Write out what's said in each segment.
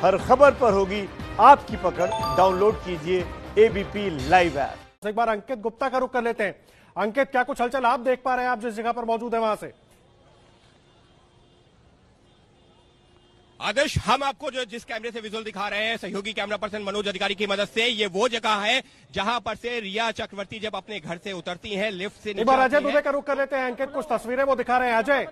हर खबर पर होगी आपकी पकड़। डाउनलोड कीजिए एबीपी लाइव ऐप। एक बार अंकित गुप्ता का रुख कर लेते हैं। अंकित, क्या कुछ हलचल आप देख पा रहे हैं, आप जिस जगह पर मौजूद है वहां से? आदर्श, हम आपको जो जिस कैमरे से विजुअल दिखा रहे हैं सहयोगी कैमरा पर्सन मनोज अधिकारी की मदद से, ये वो जगह है जहां पर से रिया चक्रवर्ती जब अपने घर से उतरती हैं, लिफ्ट से एक बार अजय दुबे का रुख कर लेते हैं। अंकित, कुछ तस्वीरें वो दिखा रहे हैं। अजय,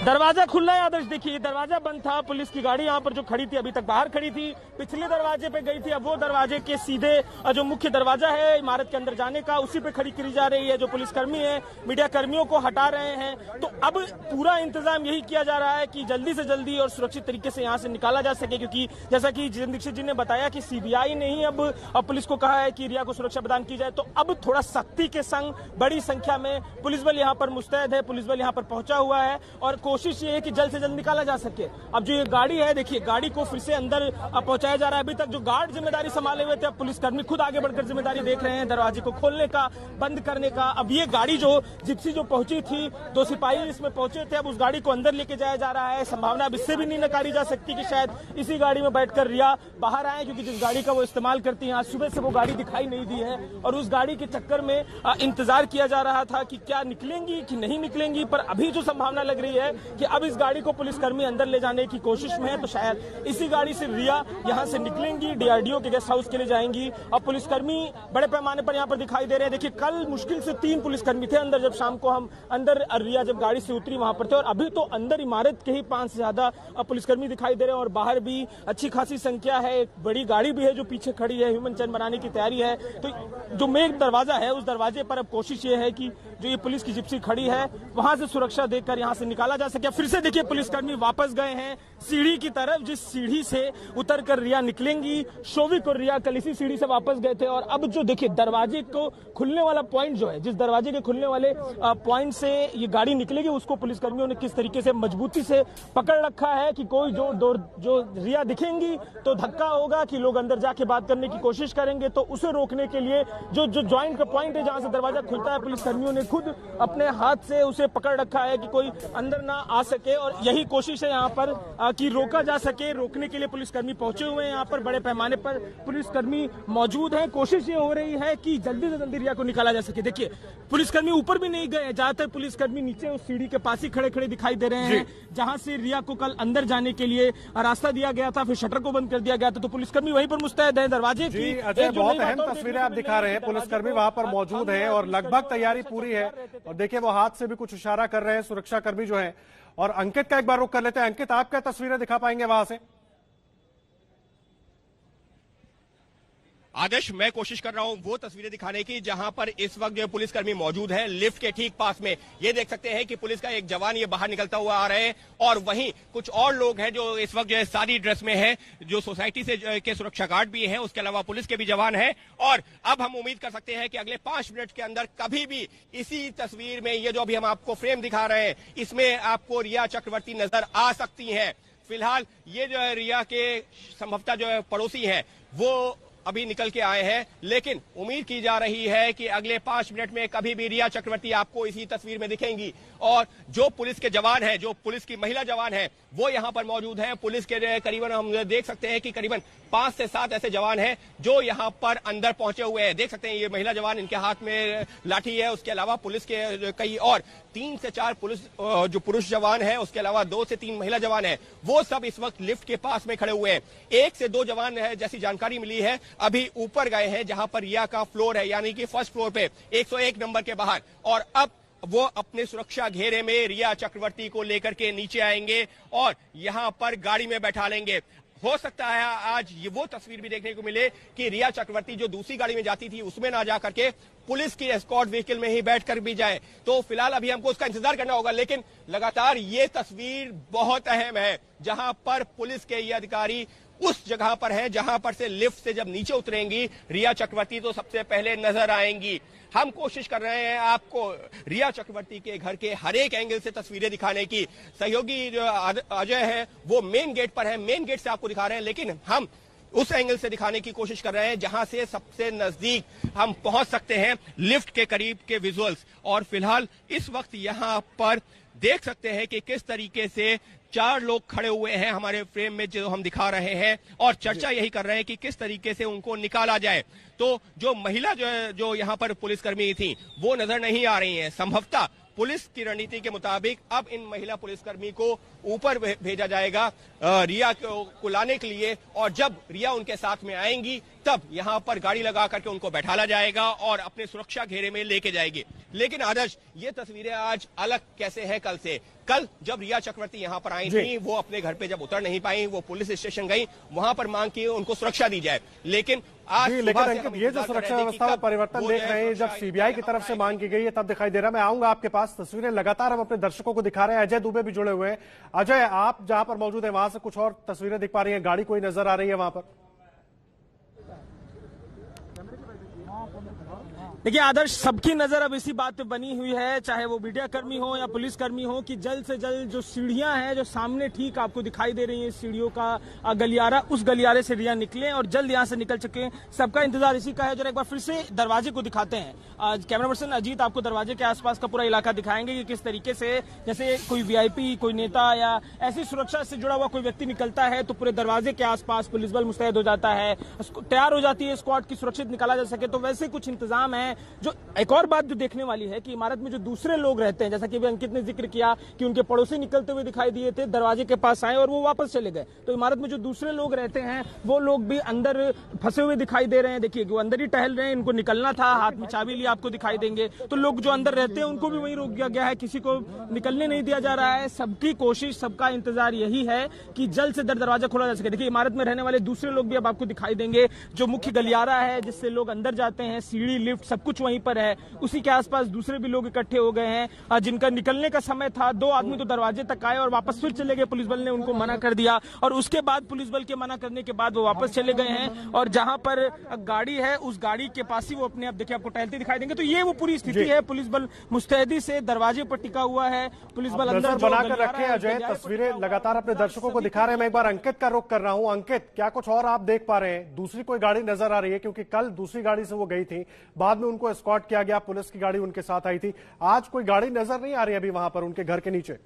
दरवाजा खुला है आदर्श। देखिए, दरवाजा बंद था। पुलिस की गाड़ी यहाँ पर जो खड़ी थी अभी तक बाहर खड़ी थी, पिछले दरवाजे पे गई थी। अब वो दरवाजे के सीधे जो मुख्य दरवाजा है इमारत के अंदर जाने का, उसी पे खड़ी करी जा रही है। जो पुलिसकर्मी है मीडिया कर्मियों को हटा रहे हैं। तो अब पूरा इंतजाम यही किया जा रहा है कि जल्दी से जल्दी और सुरक्षित तरीके से यहाँ से निकाला जा सके, क्योंकि जैसा कि जितेंद्र दीक्षित जी ने बताया कि सीबीआई ने ही अब पुलिस को कहा है कि रिया को सुरक्षा प्रदान की जाए। तो अब थोड़ा सख्ती के संग बड़ी संख्या में पुलिस बल यहाँ पर मुस्तैद है, पुलिस बल यहाँ पर पहुंचा हुआ है और कोशिश ये है कि जल्द से जल्द निकाला जा सके। अब जो ये गाड़ी है, देखिए, गाड़ी को फिर से अंदर पहुंचाया जा रहा है। अभी तक जो गार्ड जिम्मेदारी संभाले हुए थे, अब पुलिसकर्मी खुद आगे बढ़कर जिम्मेदारी देख रहे हैं दरवाजे को खोलने का, बंद करने का। अब ये गाड़ी जो जिप्सी जो पहुंची थी, 2 सिपाही इसमें पहुंचे थे, अब उस गाड़ी को अंदर लेके जाया जा रहा है। संभावना अब इससे भी नहीं नकारी जा सकती कि शायद इसी गाड़ी में बैठकर रिया बाहर आए, क्योंकि जिस गाड़ी का वो इस्तेमाल करती है आज सुबह से वो गाड़ी दिखाई नहीं दी है और उस गाड़ी के चक्कर में इंतजार किया जा रहा था कि क्या निकलेंगी कि नहीं निकलेंगी। पर अभी जो संभावना लग रही है कि अब इस गाड़ी को पुलिसकर्मी अंदर ले जाने की कोशिश में है, तो शायद इसी गाड़ी से रिया यहां से निकलेंगी, डीआरडीओ के गेस्ट हाउस के लिए जाएंगी। अब पुलिसकर्मी बड़े पैमाने पर यहां पर दिखाई दे रहे हैं। देखिए, कल मुश्किल से 3 पुलिसकर्मी थे अंदर, जब शाम को हम अंदर रिया जब गाड़ी से उतरी वहां पर थे, और अभी तो अंदर इमारत के ही 5 से ज्यादा पुलिसकर्मी दिखाई दे रहे हैं और बाहर भी अच्छी खासी संख्या है। एक बड़ी गाड़ी भी है जो पीछे खड़ी है, ह्यूमन चैन बनाने की तैयारी है। तो जो मेन दरवाजा है उस दरवाजे पर अब कोशिश ये है कि जो ये पुलिस की जिप्सी खड़ी है वहां से सुरक्षा देकर यहां से निकाला जा सके। फिर से देखिए, पुलिसकर्मी वापस गए हैं सीढ़ी की तरफ, जिस सीढ़ी से उतरकर रिया निकलेंगी। शोविक और रिया कल इसी सीढ़ी से वापस गए थे और अब जो देखिए दरवाजे को खुलने वाला पॉइंट जो है, जिस दरवाजे के खुलने वाले पॉइंट से ये गाड़ी निकलेगी, उसको पुलिसकर्मियों ने किस तरीके से मजबूती से पकड़ रखा है कि कोई जो रिया दिखेंगी तो धक्का होगा कि लोग अंदर जाके बात करने की कोशिश करेंगे। तो उसे रोकने के लिए जो ज्वाइंट का पॉइंट है जहां से दरवाजा खुलता है, पुलिसकर्मियों ने खुद अपने हाथ से उसे पकड़ रखा है कि कोई अंदर ना आ सके और यही कोशिश है यहाँ पर कि रोका जा सके। रोकने के लिए पुलिसकर्मी पहुंचे हुए हैं, यहाँ पर बड़े पैमाने पर पुलिसकर्मी मौजूद हैं। कोशिश ये हो रही है कि जल्दी से जल्दी रिया को निकाला जा सके। देखिए, पुलिसकर्मी ऊपर भी नहीं गए, ज्यादातर पुलिसकर्मी नीचे उस सीढ़ी के पास ही खड़े खड़े दिखाई दे रहे हैं, जहां से रिया को कल अंदर जाने के लिए रास्ता दिया गया था, फिर शटर को बंद कर दिया गया था। तो पुलिसकर्मी वहीं पर मुस्तैद है दरवाजे की। अजय, बहुत अहम तस्वीरें आप दिखा रहे हैं। पुलिसकर्मी वहां पर मौजूद है और लगभग तैयारी पूरी है। और देखिए, वो हाथ से भी कुछ इशारा कर रहे हैं सुरक्षाकर्मी जो है। और अंकित का एक बार रुख कर लेते हैं। अंकित, आप क्या तस्वीरें दिखा पाएंगे वहां से? आदर्श, मैं कोशिश कर रहा हूं वो तस्वीरें दिखाने की जहां पर इस वक्त जो पुलिसकर्मी मौजूद है लिफ्ट के ठीक पास में। ये देख सकते हैं कि पुलिस का एक जवान ये बाहर निकलता हुआ आ रहे हैं और वहीं कुछ और लोग हैं जो इस वक्त जो है सादी ड्रेस में है, जो सोसाइटी से के सुरक्षा गार्ड भी हैं, उसके अलावा पुलिस के भी जवान हैं। और अब हम उम्मीद कर सकते हैं कि अगले 5 मिनट के अंदर कभी भी इसी तस्वीर में, ये जो अभी हम आपको फ्रेम दिखा रहे हैं, इसमें आपको रिया चक्रवर्ती नजर आ सकती है। फिलहाल ये जो है रिया के संभवतः जो है पड़ोसी है वो अभी निकल के आए हैं, लेकिन उम्मीद की जा रही है कि अगले 5 मिनट में कभी भी रिया चक्रवर्ती आपको इसी तस्वीर में दिखेंगी। और जो पुलिस के जवान हैं, जो पुलिस की महिला जवान हैं, वो यहां पर मौजूद हैं। पुलिस के करीबन हम देख सकते हैं कि करीबन 5 से 7 ऐसे जवान हैं जो यहां पर अंदर पहुंचे हुए हैं। देख सकते हैं ये महिला जवान, इनके हाथ में लाठी है। उसके अलावा पुलिस के कई और 3 से 4 पुलिस जो पुरुष जवान है, उसके अलावा 2 से 3 महिला जवान है, वो सब इस वक्त लिफ्ट के पास में खड़े हुए हैं। 1 से 2 जवान है जैसी जानकारी मिली है अभी ऊपर गए हैं जहां पर रिया का फ्लोर है, यानी कि फर्स्ट फ्लोर पे 101 नंबर के बाहर। और अब वो अपने सुरक्षा घेरे में रिया चक्रवर्ती को लेकर के नीचे आएंगे और यहां पर गाड़ी में बैठा लेंगे। हो सकता है आज ये वो तस्वीर भी देखने को मिले कि रिया चक्रवर्ती जो दूसरी गाड़ी में जाती थी उसमें ना जा करके पुलिस की एस्कॉर्ट व्हीकल में ही बैठकर भी जाए। तो फिलहाल अभी हमको उसका इंतजार करना होगा, लेकिन लगातार ये तस्वीर बहुत अहम है जहां पर पुलिस के ये अधिकारी उस जगह पर है जहां पर से लिफ्ट से जब नीचे उतरेंगी रिया चक्रवर्ती तो सबसे पहले नजर आएंगी। हम कोशिश कर रहे हैं आपको रिया चक्रवर्ती के घर के हर एक एंगल से तस्वीरें दिखाने की। सहयोगी जो अजय है वो मेन गेट पर है, मेन गेट से आपको दिखा रहे हैं, लेकिन हम उस एंगल से दिखाने की कोशिश कर रहे हैं जहां से सबसे नजदीक हम पहुंच सकते हैं लिफ्ट के करीब के विजुअल्स। और फिलहाल इस वक्त यहां पर देख सकते हैं कि किस तरीके से 4 लोग खड़े हुए हैं हमारे फ्रेम में जो हम दिखा रहे हैं, और चर्चा यही कर रहे हैं कि किस तरीके से उनको निकाला जाए। तो जो महिला जो यहाँ पर पुलिसकर्मी थी वो नजर नहीं आ रही हैं। संभवतः पुलिस की रणनीति के मुताबिक अब इन महिला पुलिसकर्मी को ऊपर भेजा जाएगा रिया को लाने के लिए, और जब रिया उनके साथ में आएंगी तब यहां पर गाड़ी लगा करके उनको बैठाला जाएगा और अपने सुरक्षा घेरे में लेके जाएगी। लेकिन आदर्श, ये तस्वीरें आज अलग कैसे है कल से? कल जब रिया चक्रवर्ती यहां पर आई थी वो अपने घर पे जब उतर नहीं पाई, वो पुलिस स्टेशन गई, वहां पर मांग की उनको सुरक्षा दी जाए। लेकिन आज लेकिन ये जो सुरक्षा व्यवस्था में परिवर्तन देख रहे हैं, जब सीबीआई की तरफ से मांग की गई है तब दिखाई दे रहा है। मैं आऊंगा आपके पास, तस्वीरें लगातार हम अपने दर्शकों को दिखा रहे हैं। अजय दुबे भी जुड़े हुए हैं। अजय, आप जहां पर मौजूद है वहां से कुछ और तस्वीरें दिख पा रही हैं? गाड़ी कोई नजर आ रही है वहां पर? देखिए आदर्श, सबकी नजर अब इसी बात पे बनी हुई है, चाहे वो मीडिया कर्मी हो या पुलिसकर्मी हो, कि जल्द से जल्द जो सीढ़ियां हैं जो सामने ठीक आपको दिखाई दे रही हैं, सीढ़ियों का गलियारा, उस गलियारे से रिया निकले और जल्द यहां से निकल चुके। सबका इंतजार इसी का है। जरा एक बार फिर से दरवाजे को दिखाते हैं। आज कैमरा पर्सन अजीत आपको दरवाजे के आसपास का पूरा इलाका दिखाएंगे कि किस तरीके से जैसे कोई वीआईपी, कोई नेता या ऐसी सुरक्षा से जुड़ा हुआ कोई व्यक्ति निकलता है तो पूरे दरवाजे के आसपास पुलिस बल मुस्तैद हो जाता है, तैयार हो जाती है स्क्वाड की सुरक्षित निकाला जा सके। तो वैसे कुछ इंतजाम है। जो एक और बात जो देखने वाली है कि इमारत में जो दूसरे लोग रहते हैं, जैसा कि अंकित ने जिक्र किया कि उनके पड़ोसी निकलते हुए दिखाई दिए थे, दरवाजे के पास आए और वो वापस चले गए। तो इमारत में जो दूसरे लोग रहते हैं वो लोग भी अंदर फंसे हुए दिखाई दे रहे हैं। देखिए वो अंदर ही टहल रहे हैं, इनको निकलना था, हाथ में चाबी लिए आपको दिखाई देंगे। तो लोग जो अंदर रहते हैं उनको भी वहीं रोक दिया गया है, किसी को निकलने नहीं दिया जा रहा है। सबकी कोशिश, सबका इंतजार यही है कि जल्द से जल्द दरवाजा खोला जा सके। देखिए इमारत में रहने वाले दूसरे लोग भी अब आपको दिखाई देंगे। जो मुख्य गलियारा है जिससे लोग अंदर जाते हैं, सीढ़ी, लिफ्ट, सब कुछ वहीं पर है। उसी के आसपास दूसरे भी लोग इकट्ठे हो गए हैं जिनका निकलने का समय था। 2 आदमी तो दरवाजे तक आए और वापस फिर चले गए, पुलिस बल ने उनको मना कर दिया। और उसके बाद पुलिस बल के मना करने के बाद वो वापस चले गए हैं और जहां पर गाड़ी है उस गाड़ी के पास ही वो अपने आप देखिए आपको टहलते दिखाई देंगे। तो ये वो पूरी स्थिति है। पुलिस बल मुस्तैदी से दरवाजे पर टिका हुआ है, पुलिस बल अंदर बनाकर रखे। अजय, तस्वीरें लगातार अपने दर्शकों को दिखा रहे हैं। मैं एक बार अंकित का रुख कर रहा हूं। अंकित, क्या कुछ और आप देख पा रहे हैं? दूसरी कोई गाड़ी नजर आ रही है? क्योंकि कल दूसरी गाड़ी से वो गई थी, बाद में उनको एस्कॉर्ट किया गया, पुलिस की गाड़ी उनके साथ आई थी। आज कोई गाड़ी नजर नहीं आ रही अभी वहां पर उनके घर के नीचे?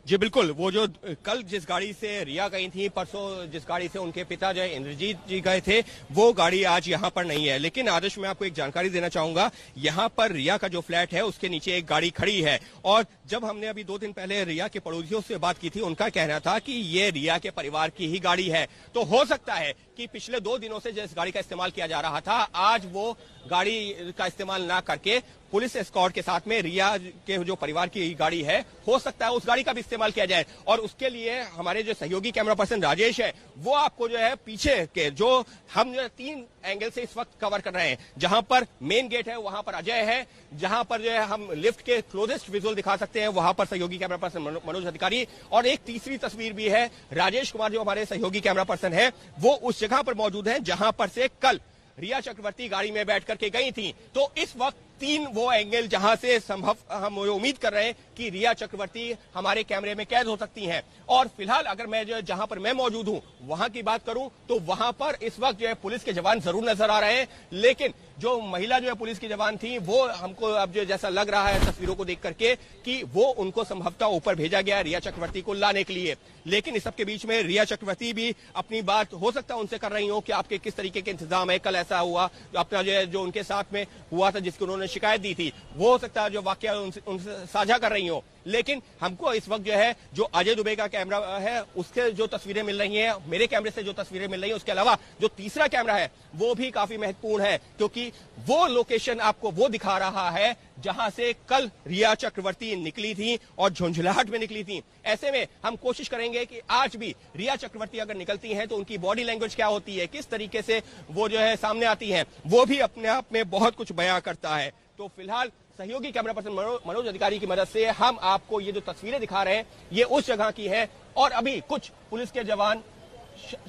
जी बिल्कुल, वो जो कल जिस गाड़ी से रिया गई थी, परसों जिस गाड़ी से उनके पिता जो इंद्रजीत जी गए थे, वो गाड़ी आज यहाँ पर नहीं है। लेकिन आदर्श, मैं आपको एक जानकारी देना चाहूंगा, यहाँ पर रिया का जो फ्लैट है उसके नीचे एक गाड़ी खड़ी है। और जब हमने अभी 2 दिन पहले रिया के पड़ोसियों से बात की थी, उनका कहना था कि ये रिया के परिवार की ही गाड़ी है। तो हो सकता है कि पिछले 2 दिनों से जिस गाड़ी का इस्तेमाल किया जा रहा था, आज वो गाड़ी का इस्तेमाल ना करके पुलिस एस्कॉर्ट के साथ में रिया के जो परिवार की गाड़ी है, हो सकता है उस गाड़ी का भी इस्तेमाल किया जाए। और उसके लिए हमारे जो सहयोगी कैमरा पर्सन राजेश है, वो आपको जो है पीछे के जो हम 3 एंगल से इस वक्त कवर कर रहे हैं। जहां पर मेन गेट है वहां पर अजय है, जहां पर जो है हम लिफ्ट के क्लोजेस्ट विजुअल दिखा सकते हैं वहां पर सहयोगी कैमरा पर्सन मनोज अधिकारी, और एक तीसरी तस्वीर भी है। राजेश कुमार जो हमारे सहयोगी कैमरा पर्सन है वो उस जगह पर मौजूद है जहां पर से कल रिया चक्रवर्ती गाड़ी में बैठ करके गई थी। तो इस वक्त 3 वो एंगल जहां से संभव हम उम्मीद कर रहे हैं कि रिया चक्रवर्ती हमारे कैमरे में कैद हो सकती हैं। और फिलहाल अगर मैं जो जहां पर मैं मौजूद हूं वहां की बात करूं तो वहां पर इस वक्त जो है पुलिस के जवान जरूर नजर आ रहे हैं, लेकिन जो महिला जो है पुलिस की जवान थी वो हमको अब जो जैसा लग रहा है तस्वीरों को देख करके कि वो उनको संभवतः ऊपर भेजा गया रिया चक्रवर्ती को लाने के लिए। लेकिन इस सबके बीच में रिया चक्रवर्ती भी अपनी बात हो सकता है उनसे कर रही हो कि आपके किस तरीके के इंतजाम है, कल ऐसा हुआ अपना जो उनके साथ में हुआ था जिसकी उन्होंने शिकायत दी थी, वो हो सकता है जो वाकया उनसे साझा कर रही हो। लेकिन हमको इस वक्त जो है जो अजय दुबे का कैमरा है उसके जो तस्वीरें मिल रही हैं, मेरे कैमरे से जो तस्वीरें मिल रही हैं, उसके अलावा जो तीसरा कैमरा है वो भी काफी महत्वपूर्ण है, क्योंकि वो लोकेशन आपको वो दिखा रहा है जहां से कल रिया चक्रवर्ती निकली थी और झुंझलाहट में निकली थी। ऐसे में हम कोशिश करेंगे कि आज भी रिया चक्रवर्ती अगर निकलती हैं तो उनकी बॉडी लैंग्वेज क्या होती है, किस तरीके से वो जो है सामने आती हैं, वो भी अपने आप में बहुत कुछ बयां करता है। तो फिलहाल सहयोगी कैमरा पर्सन मनोज अधिकारी की मदद से हम आपको ये जो तस्वीरें दिखा रहे हैं ये उस जगह की है। और अभी कुछ पुलिस के जवान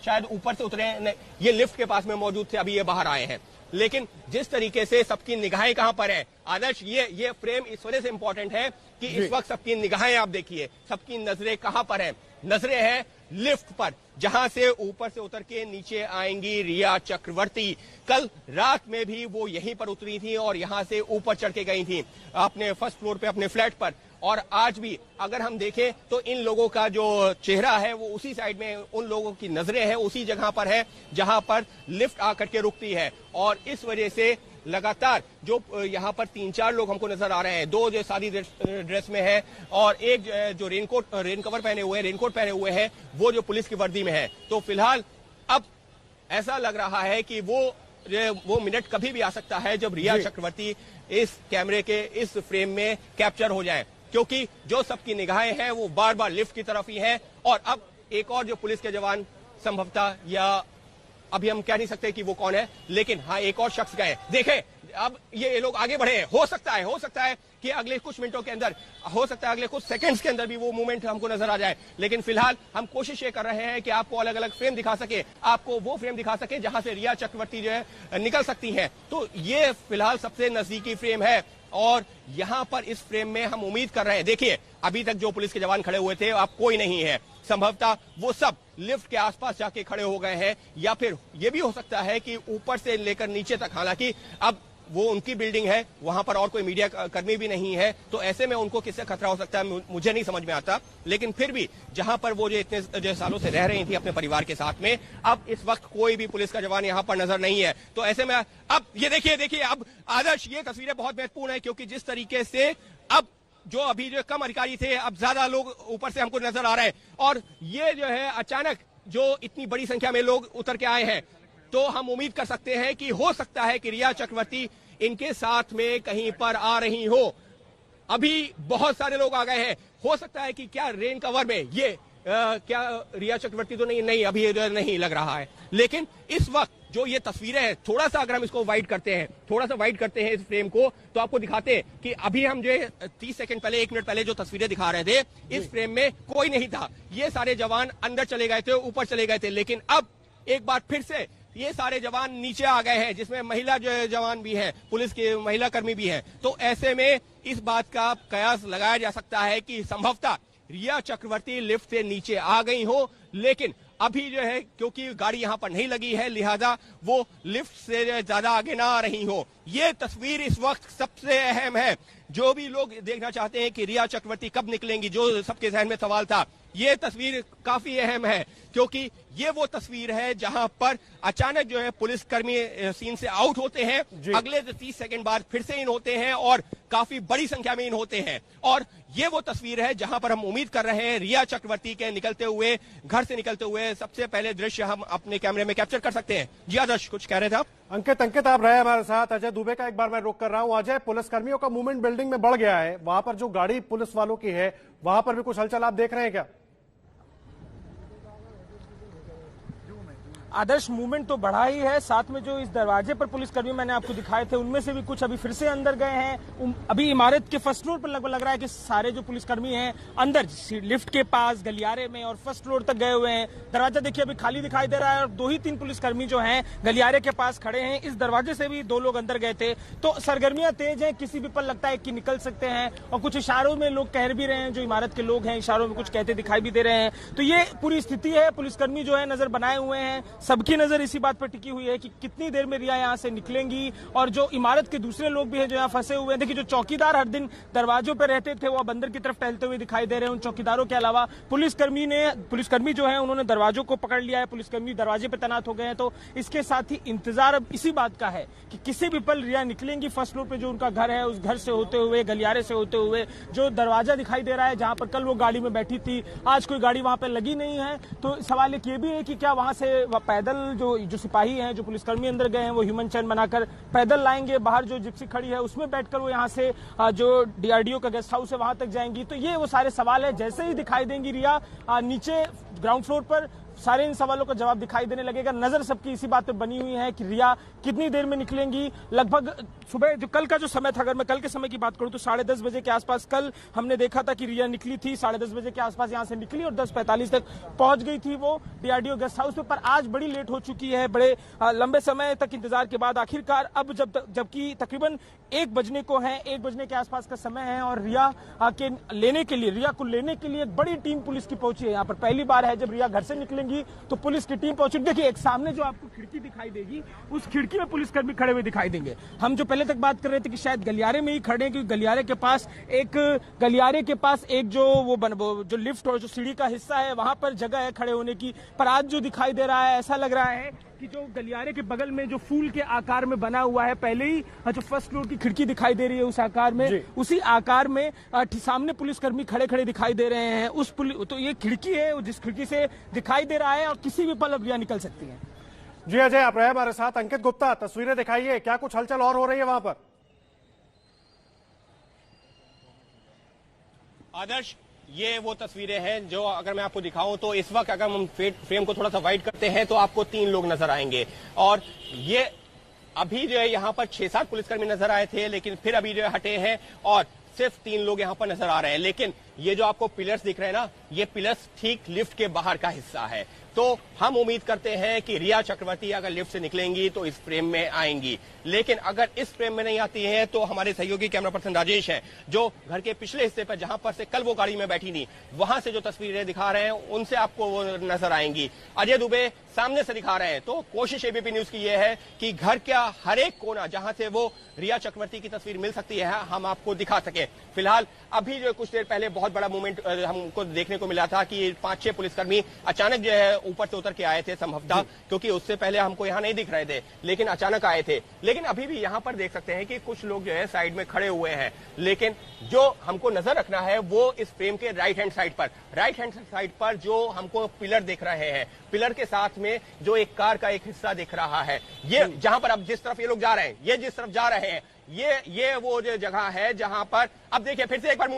शायद ऊपर से उतरे हैं, ये लिफ्ट के पास में मौजूद थे, अभी ये बाहर आए हैं। लेकिन जिस तरीके से सबकी निगाहें कहां पर है आदर्श, ये फ्रेम इस वजह से इंपॉर्टेंट है कि इस वक्त सबकी निगाहें आप देखिए, सबकी नजरें कहां पर है। नजरें हैं लिफ्ट पर, जहां से ऊपर से उतर के नीचे आएंगी रिया चक्रवर्ती। कल रात में भी वो यहीं पर उतरी थी और यहां से ऊपर चढ़ के गई थी अपने फर्स्ट फ्लोर पे, अपने फ्लैट पर। और आज भी अगर हम देखें तो इन लोगों का जो चेहरा है वो उसी साइड में, उन लोगों की नजरें हैं उसी जगह पर है जहां पर लिफ्ट आकर के रुकती है। और इस वजह से लगातार जो यहाँ पर 3-4 लोग हमको नजर आ रहे हैं, 2 जो सादी ड्रेस में है और एक जो रेन कवर पहने हुए हैं, रेनकोट पहने हुए हैं, वो जो पुलिस की वर्दी में है। तो फिलहाल अब ऐसा लग रहा है कि वो मिनट कभी भी आ सकता है जब रिया चक्रवर्ती इस कैमरे के इस फ्रेम में कैप्चर हो जाए, क्योंकि जो सबकी निगाहें हैं वो बार बार लिफ्ट की तरफ ही है। और अब एक और जो पुलिस के जवान संभवतः, या अभी हम कह नहीं सकते कि वो कौन है, लेकिन हाँ एक और शख्स गए। देखें अब ये लोग आगे बढ़े हैं, हो सकता है कि अगले कुछ मिनटों के अंदर, हो सकता है अगले कुछ सेकंड्स के अंदर भी वो मूवमेंट हमको नजर आ जाए। लेकिन फिलहाल हम कोशिश ये कर रहे हैं कि आपको अलग अलग फ्रेम दिखा सके, आपको वो फ्रेम दिखा सके जहां से रिया चक्रवर्ती जो है निकल सकती है। तो ये फिलहाल सबसे नजदीकी फ्रेम है और यहां पर इस फ्रेम में हम उम्मीद कर रहे हैं, देखिए अभी तक जो पुलिस के जवान खड़े हुए थे अब कोई नहीं है, संभवतः वो सब लिफ्ट के आसपास जाके खड़े हो गए हैं, या फिर ये भी हो सकता है कि ऊपर से लेकर नीचे तक, हालांकि अब वो उनकी बिल्डिंग है, वहां पर और कोई मीडिया कर्मी भी नहीं है, तो ऐसे में उनको किससे खतरा हो सकता है मुझे नहीं समझ में आता। लेकिन फिर भी जहां पर वो जो इतने जो सालों से रह रही थी अपने परिवार के साथ में, अब इस वक्त कोई भी पुलिस का जवान यहां पर नजर नहीं है। तो ऐसे में अब ये देखिए अब आदर्श, ये तस्वीरें बहुत महत्वपूर्ण है, क्योंकि जिस तरीके से अब जो अभी जो कम अधिकारी थे, अब ज्यादा लोग ऊपर से हमको नजर आ रहे हैं, और ये जो है अचानक जो इतनी बड़ी संख्या में लोग उतर के आए हैं, तो हम उम्मीद कर सकते हैं कि हो सकता है कि रिया चक्रवर्ती इनके साथ में कहीं पर आ रही हो। अभी बहुत सारे लोग आ गए हैं, हो सकता है कि क्या रेन कवर में ये क्या रिया चक्रवर्ती तो नहीं अभी नहीं लग रहा है। लेकिन इस वक्त जो ये तस्वीरें हैं, थोड़ा सा अगर हम इसको वाइड करते हैं, इस फ्रेम को, तो आपको दिखाते हैं कि अभी हम जो 30 सेकंड पहले, 1 मिनट पहले जो तस्वीरें दिखा रहे थे, इस फ्रेम में कोई नहीं था। ये सारे जवान अंदर चले गए थे, ऊपर चले गए थे, लेकिन अब एक बार फिर से ये सारे जवान नीचे आ गए हैं, जिसमें महिला जो जवान भी है, पुलिस के महिला कर्मी भी है। तो ऐसे में इस बात का कयास लगाया जा सकता है कि संभवतः रिया चक्रवर्ती लिफ्ट से नीचे आ गई हो, लेकिन अभी जो है क्योंकि गाड़ी यहां पर नहीं लगी है, लिहाजा वो लिफ्ट से ज्यादा आगे ना आ रही हो। ये तस्वीर इस वक्त सबसे अहम है। जो भी लोग देखना चाहते हैं कि रिया चक्रवर्ती कब निकलेंगी, जो सबके जहन में सवाल था, ये तस्वीर काफी अहम है, क्योंकि ये वो तस्वीर है जहां पर अचानक जो है पुलिसकर्मी सीन से आउट होते हैं, अगले 30 सेकंड बाद फिर से इन होते हैं और काफी बड़ी संख्या में इन होते हैं। और ये वो तस्वीर है जहां पर हम उम्मीद कर रहे हैं रिया चक्रवर्ती के निकलते हुए, घर से निकलते हुए सबसे पहले दृश्य हम अपने कैमरे में कैप्चर कर सकते हैं। जी आदर्श, कुछ कह रहे थे आप? अंकित आप रहे हमारे साथ। अजय दुबे का एक बार मैं रोक कर रहा हूं। अजय, पुलिसकर्मियों का मूवमेंट बिल्डिंग में बढ़ गया है, वहां पर जो गाड़ी पुलिस वालों की है वहां पर भी कुछ हलचल आप देख रहे हैं क्या? आदर्श, मूवमेंट तो बढ़ा ही है, साथ में जो इस दरवाजे पर पुलिसकर्मी मैंने आपको दिखाए थे उनमें से भी कुछ अभी फिर से अंदर गए हैं। अभी इमारत के फर्स्ट फ्लोर पर लगभग लग रहा है कि सारे जो पुलिसकर्मी हैं अंदर लिफ्ट के पास, गलियारे में और फर्स्ट फ्लोर तक गए हुए हैं। दरवाजा देखिए अभी खाली दिखाई दे रहा है और 2 ही 3 पुलिसकर्मी जो हैं गलियारे के पास खड़े हैं। इस दरवाजे से भी 2 लोग अंदर गए थे। तो सरगर्मियां तेज हैं, किसी भी पल लगता है कि निकल सकते हैं, और कुछ इशारों में लोग कह भी रहे हैं, जो इमारत के लोग हैं इशारों में कुछ कहते दिखाई भी दे रहे हैं। तो ये पूरी स्थिति है। पुलिसकर्मी जो है नजर बनाए हुए हैं, सबकी नजर इसी बात पर टिकी हुई है कि कितनी देर में रिया यहां से निकलेंगी। और जो इमारत के दूसरे लोग भी हैं जो यहां फंसे हुए हैं, देखिए जो चौकीदार हर दिन दरवाजों पर रहते थे वो अब अंदर की तरफ टहलते हुए दिखाई दे रहे हैं। उन चौकीदारों के अलावा पुलिसकर्मी जो है उन्होंने दरवाजों को पकड़ लिया है, पुलिसकर्मी दरवाजे पर तैनात हो गए हैं। तो इसके साथ ही इंतजार अब इसी बात का है कि किसी भी पल रिया निकलेंगी। फर्स्ट फ्लोर पे जो उनका घर है उस घर से होते हुए, गलियारे से होते हुए जो दरवाजा दिखाई दे रहा है जहां पर कल वो गाड़ी में बैठी थी, आज कोई गाड़ी वहां पर लगी नहीं है। तो सवाल एक ये भी है कि क्या वहां से पैदल जो सिपाही हैं, जो पुलिसकर्मी अंदर गए हैं, वो ह्यूमन चैन बनाकर पैदल लाएंगे, बाहर जो जिप्सी खड़ी है उसमें बैठकर वो यहां से जो डीआरडीओ का गेस्ट हाउस है वहां तक जाएंगी। तो ये वो सारे सवाल है। जैसे ही दिखाई देंगी रिया नीचे ग्राउंड फ्लोर पर, सारे इन सवालों का जवाब दिखाई देने लगेगा। नजर सबकी इसी बात पे बनी हुई है कि रिया कितनी देर में निकलेंगी। लगभग सुबह जो कल का जो समय था, अगर मैं कल के समय की बात करूं तो 10:30 बजे के आसपास कल हमने देखा था कि रिया निकली थी। 10:30 बजे के आसपास यहां से निकली और 10:45 तक पहुंच गई थी वो डीआरडीओ गेस्ट हाउस पे। पर आज बड़ी लेट हो चुकी है, बड़े लंबे समय तक इंतजार के बाद आखिरकार अब जबकि तकरीबन 1 बजने को है, 1 बजने के आसपास का समय है और रिया को लेने के लिए एक बड़ी टीम पुलिस की पहुंची है यहाँ पर। पहली बार है जब रिया घर से निकलेंगी तो पुलिस की टीम पहुंची। देखिए, एक सामने जो आपको खिड़की दिखाई देगी, उस खिड़की में पुलिसकर्मी खड़े हुए दिखाई देंगे। हम जो पहले तक बात कर रहे थे कि शायद गलियारे में ही खड़े हैं, क्योंकि गलियारे के पास एक जो लिफ्ट और जो सीढ़ी का हिस्सा है वहां पर जगह है खड़े होने की। पर आज जो दिखाई दे रहा है, ऐसा लग रहा है कि जो गलियारे के बगल में जो फूल के आकार में बना हुआ है, पहले ही जो फर्स्ट फ्लोर की खिड़की दिखाई दे रही है उस आकार में, उसी आकार में सामने पुलिसकर्मी खड़े दिखाई दे रहे हैं। तो ये खिड़की है जिस खिड़की से दिखाई दे रहा है और किसी भी पल अब रिया निकल सकती है। जी अजय, आप रहे हमारे साथ। अंकित गुप्ता, तस्वीरें दिखाइए, क्या कुछ हलचल और हो रही है वहां पर? आदर्श, ये वो तस्वीरें हैं जो अगर मैं आपको दिखाऊं तो इस वक्त अगर हम फ्रेम को थोड़ा सा वाइड करते हैं तो आपको 3 लोग नजर आएंगे। और ये अभी जो है यहाँ पर 6-7 पुलिसकर्मी नजर आए थे, लेकिन फिर अभी जो है हटे हैं और सिर्फ 3 लोग यहाँ पर नजर आ रहे हैं। लेकिन ये जो आपको पिलर्स दिख रहे हैं ना, ये पिलर्स ठीक लिफ्ट के बाहर का हिस्सा है। तो हम उम्मीद करते हैं कि रिया चक्रवर्ती अगर लिफ्ट से निकलेंगी तो इस फ्रेम में आएंगी, लेकिन अगर इस फ्रेम में नहीं आती है तो हमारे सहयोगी कैमरा पर्सन राजेश है जो घर के पिछले हिस्से पर जहां पर से कल वो गाड़ी में बैठी थी, वहां से जो तस्वीरें दिखा रहे हैं उनसे आपको वो नजर आएंगी। अजय दुबे सामने से दिखा रहे हैं। तो कोशिश एबीपी न्यूज की यह है कि घर का हर एक कोना जहां से वो रिया चक्रवर्ती की तस्वीर मिल सकती है हम आपको दिखा सके। फिलहाल अभी जो कुछ देर पहले बहुत बड़ा मूवमेंट हमको देखने को मिला था कि 5-6 पुलिसकर्मी अचानक जो है ऊपर से उतर के आए थे संभवतः, क्योंकि उससे पहले हमको यहाँ नहीं दिख रहे थे, लेकिन अचानक आए थे। लेकिन अभी भी यहाँ पर देख सकते हैं कि कुछ लोग जो है साइड में खड़े हुए हैं, लेकिन जो हमको नजर रखना है वो इस फ्रेम के राइट हैंड साइड पर जो हमको पिलर दिख रहे हैं, पिलर के साथ में जो एक कार का एक हिस्सा दिख रहा है। ये जहां पर अब जिस तरफ ये लोग जा रहे हैं, ये जिस तरफ जा रहे हैं, ये वो जो जगह है जहां पर अब देखिए फिर से एक बार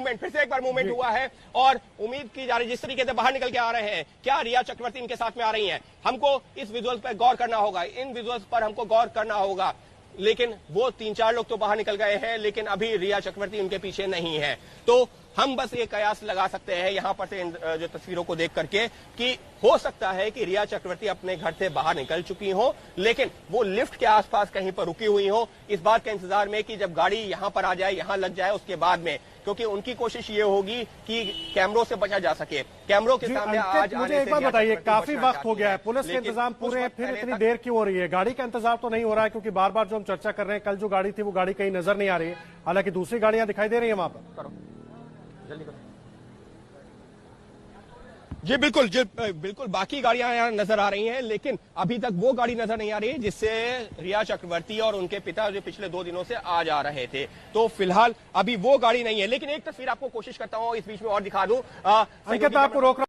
मूवमेंट हुआ है और उम्मीद की जा रही जिस तरीके से बाहर निकल के आ रहे हैं, क्या रिया चक्रवर्ती इनके साथ में आ रही हैं? हमको इस विजुअल्स पर गौर करना होगा, इन विजुअल्स पर हमको गौर करना होगा। लेकिन वो 3-4 लोग तो बाहर निकल गए हैं, लेकिन अभी रिया चक्रवर्ती उनके पीछे नहीं है। तो हम बस ये कयास लगा सकते हैं यहां पर से जो तस्वीरों को देख करके कि हो सकता है कि रिया चक्रवर्ती अपने घर से बाहर निकल चुकी हो, लेकिन वो लिफ्ट के आसपास कहीं पर रुकी हुई हो, इस बात के इंतजार में कि जब गाड़ी यहां पर आ जाए, यहां लग जाए, उसके बाद में, क्योंकि उनकी कोशिश ये होगी कि कैमरों से बचा जा सके। कैमरों के सामने आज मुझे एक बात बताइए, काफी वक्त हो गया है, पुलिस के इंतजाम पूरे हैं, फिर इतनी देर क्यों हो रही है? गाड़ी का इंतजार तो नहीं हो रहा है? क्योंकि बार बार जो हम चर्चा कर रहे हैं, कल जो गाड़ी थी वो गाड़ी कहीं नजर नहीं आ रही है, हालांकि दूसरी गाड़ियां दिखाई दे रही है वहां पर। जल्दी करो। जी बिल्कुल बाकी गाड़ियां यहाँ नजर आ रही हैं, लेकिन अभी तक वो गाड़ी नजर नहीं आ रही है जिससे रिया चक्रवर्ती और उनके पिता जो पिछले 2 दिनों से आ जा रहे थे। तो फिलहाल अभी वो गाड़ी नहीं है, लेकिन एक तस्वीर आपको कोशिश करता हूं इस बीच में और दिखा दूं। अंकित, आपको रोक